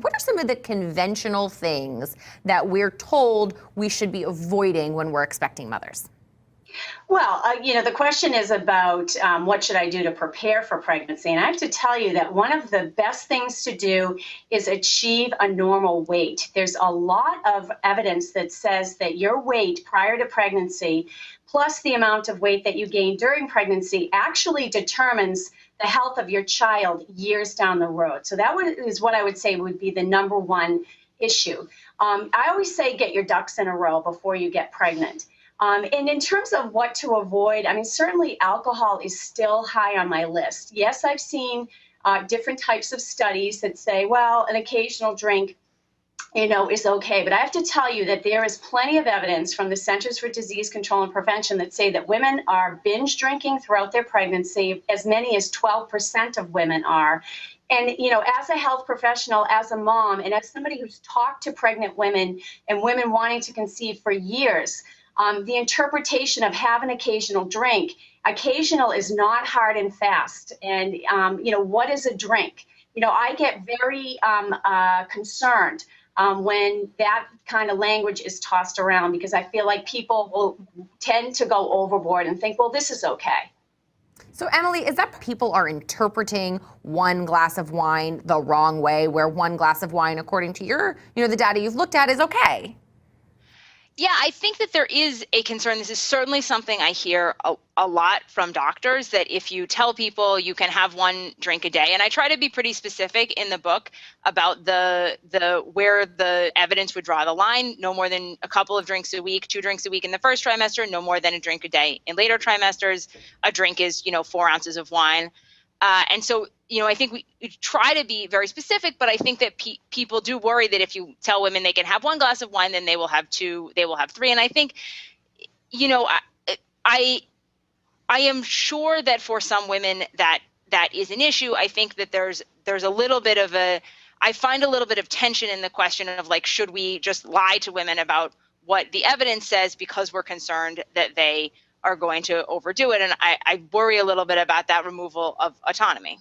What are some of the conventional things that we're told we should be avoiding when we're expecting mothers? Well, the question is about what should I do to prepare for pregnancy? And I have to tell you that one of the best things to do is achieve a normal weight. There's a lot of evidence that says that your weight prior to pregnancy, plus the amount of weight that you gain during pregnancy, actually determines the health of your child years down the road. So is what I would say would be the number one issue. I always say get your ducks in a row before you get pregnant. And in terms of what to avoid, I mean, certainly alcohol is still high on my list. Yes, I've seen different types of studies that say, well, an occasional drink, is okay. But I have to tell you that there is plenty of evidence from the Centers for Disease Control and Prevention that say that women are binge drinking throughout their pregnancy. As many as 12% of women are. And, as a health professional, as a mom, and as somebody who's talked to pregnant women and women wanting to conceive for years, the interpretation of have an occasional drink, occasional is not hard and fast. And, what is a drink? I get very concerned when that kind of language is tossed around, because I feel like people will tend to go overboard and think, well, this is okay. So, Emily, is that people are interpreting one glass of wine the wrong way, where one glass of wine, according to the data you've looked at, is okay? Yeah, I think that there is a concern. This is certainly something I hear a lot from doctors, that if you tell people you can have one drink a day, and I try to be pretty specific in the book about the where the evidence would draw the line: no more than a couple of drinks a week, 2 drinks a week in the first trimester, no more than a drink a day in later trimesters. A drink is 4 ounces of wine. And so, I think we try to be very specific, but I think that people do worry that if you tell women they can have 1 glass of wine, then they will have 2, they will have 3. And I think, I am sure that for some women that is an issue. I think that there's a little bit of I find a little bit of tension in the question of, like, should we just lie to women about what the evidence says because we're concerned that they are going to overdo it? And I worry a little bit about that removal of autonomy.